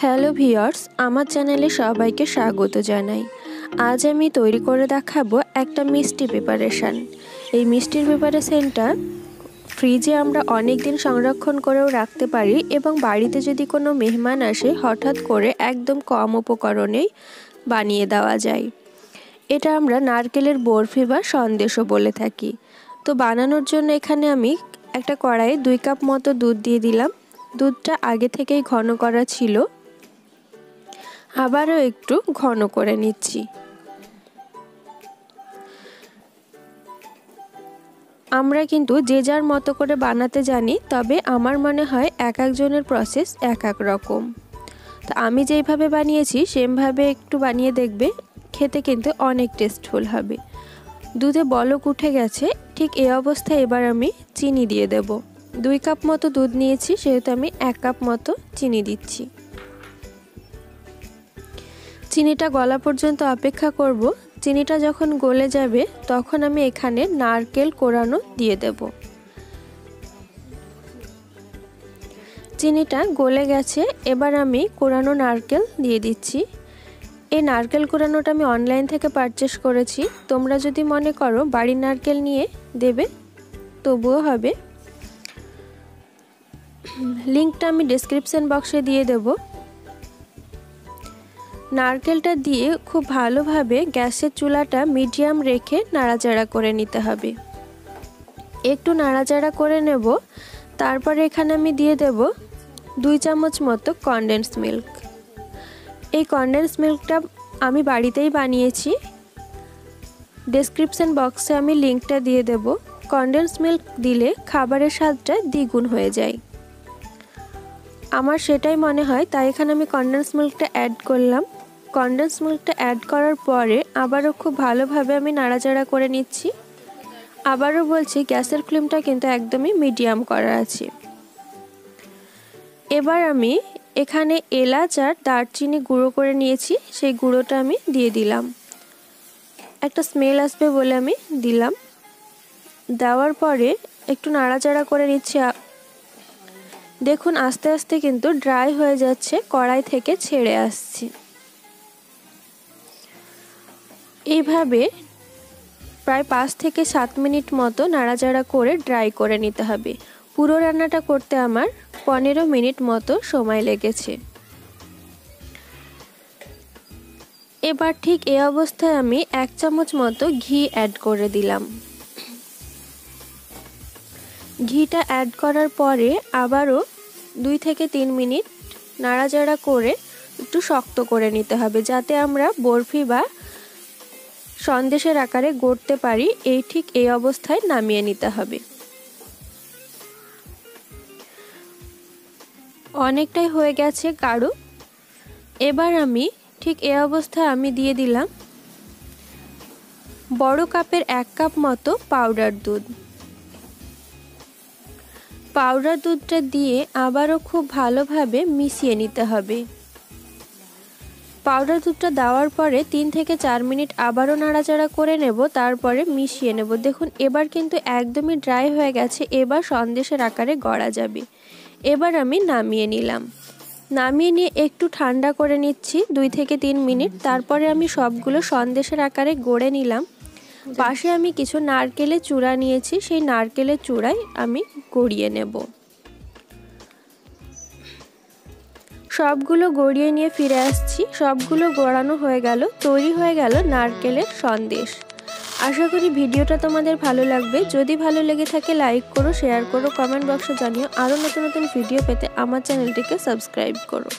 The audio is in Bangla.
হ্যালো ভিউয়ার্স, আমার চ্যানেলে সবাইকে স্বাগত জানাই। আজ আমি তৈরি করে দেখাবো একটা মিষ্টি প্রিপারেশান। এই মিষ্টির প্রিপারেশানটা ফ্রিজে আমরা অনেক দিন সংরক্ষণ করেও রাখতে পারি এবং বাড়িতে যদি কোনো মেহমান আসে হঠাৎ করে একদম কম উপকরণেই বানিয়ে দেওয়া যায়। এটা আমরা নারকেলের বরফি বা সন্দেশও বলে থাকি। তো বানানোর জন্য এখানে আমি একটা কড়াইয়ে 2 কাপ মতো দুধ দিয়ে দিলাম। দুধটা আগে থেকেই ঘন করা ছিল, আবারও একটু ঘন করে নিচ্ছি। আমরা কিন্তু যে যার মতো করে বানাতে জানি, তবে আমার মনে হয় এক একজনের প্রসেস এক এক রকম। তো আমি যেইভাবে বানিয়েছি সেমভাবে একটু বানিয়ে দেখবে, খেতে কিন্তু অনেক টেস্টফুল হবে। দুধে বলক উঠে গেছে, ঠিক এই অবস্থায় এবার আমি চিনি দিয়ে দেব। 2 কাপ মতো দুধ নিয়েছি, সেহেতু আমি 1 কাপ মতো চিনি দিচ্ছি। চিনিটা গলা পর্যন্ত অপেক্ষা করব। চিনিটা যখন গলে যাবে তখন আমি এখানে নারকেল কোরানো দিয়ে দেব। চিনিটা গলে গেছে, এবার আমি কোরানো নারকেল দিয়ে দিচ্ছি। এই নারকেল কোরানোটা আমি অনলাইন থেকে পারচেস করেছি। তোমরা যদি মনে করো বাড়ির নারকেল নিয়ে দেবে তবুও হবে। লিংকটা আমি ডেসক্রিপশন বক্সে দিয়ে দেব। নারকেলটা দিয়ে খুব ভালোভাবে গ্যাসের চুলাটা মিডিয়াম রেখে নাড়াচাড়া করে নিতে হবে। একটু নাড়াচাড়া করে নেব। তারপরে এখানে আমি দিয়ে দেব 2 চামচ মতো কনডেন্স মিল্ক। এই কনডেন্স মিল্কটা আমি বাড়িতেই বানিয়েছি। ডেসক্রিপশন বক্সে আমি লিংকটা দিয়ে দেব। কনডেন্স মিল্ক দিলে খাবারের স্বাদটা দ্বিগুণ হয়ে যায়, আমার সেটাই মনে হয়, তাই এখানে আমি কনডেন্স মিল্কটা অ্যাড করলাম। কনডেন্স মিল্কটা অ্যাড করার পরে আবারও খুব ভালোভাবে আমি নাড়াচাড়া করে নিচ্ছি। আবারও বলছি, গ্যাসের ফ্লেমটা কিন্তু একদমই মিডিয়াম করা আছে। এবার আমি এখানে এলাচ আর দারচিনি গুঁড়ো করে নিয়েছি, সেই গুঁড়োটা আমি দিয়ে দিলাম। একটা স্মেল আসবে বলে আমি দিলাম। দেওয়ার পরে একটু নাড়াচাড়া করে নিচ্ছি। দেখুন আস্তে আস্তে কিন্তু ড্রাই হয়ে যাচ্ছে, কড়াই থেকে ছেড়ে আসছে। এইভাবে প্রায় 5 থেকে 7 মিনিট মতো নাড়াচাড়া করে ড্রাই করে নিতে হবে। পুরো রান্নাটা করতে আমার 15 মিনিট মতো সময় লেগেছে। এবার ঠিক এই অবস্থায় আমি 1 চামচ মতো ঘি অ্যাড করে দিলাম। ঘিটা অ্যাড করার পরে আবারও 2 থেকে 3 মিনিট নাড়াচাড়া করে একটু শক্ত করে নিতে হবে, যাতে আমরা বরফি বা সন্দেশের আকারে গড়তে পারি। ঠিক এই অবস্থায় নামিয়ে নিতে হবে। অনেকটাই হয়ে গেছে গাঢ়। এবার আমি ঠিক এই অবস্থায় আমি দিয়ে দিলাম বড় কাপের 1 কাপ মতো পাউডার দুধ। পাউডার দুধটা দিয়ে আবারও খুব ভালোভাবে মিশিয়ে নিতে হবে। পাউডার দুধটা দেওয়ার পরে 3 থেকে 4 মিনিট আবারও নাড়াচাড়া করে নেব, তারপরে মিশিয়ে নেব। দেখুন এবার কিন্তু একদমই ড্রাই হয়ে গেছে, এবার সন্দেশের আকারে গড়া যাবে। এবার আমি নামিয়ে নিলাম। নামিয়ে নিয়ে একটু ঠান্ডা করে নিচ্ছি 2 থেকে 3 মিনিট। তারপরে আমি সবগুলো সন্দেশের আকারে গড়ে নিলাম। পাশে আমি কিছু নারকেলের চূড়া নিয়েছি, সেই নারকেলের চূড়ায় আমি গড়িয়ে নেব। সবগুলো গড়িয়ে নিয়ে ফিরে আসছি। সবগুলো গড়ানো হয়ে গেল, তৈরি হয়ে গেল নারকেলের সন্দেশ। আশা করি ভিডিওটা তোমাদের ভালো লাগবে। যদি ভালো লেগে থাকে লাইক করো, শেয়ার করো, কমেন্ট বক্সে জানিও। আরও নতুন নতুন ভিডিও পেতে আমার চ্যানেলটিকে সাবস্ক্রাইব করো।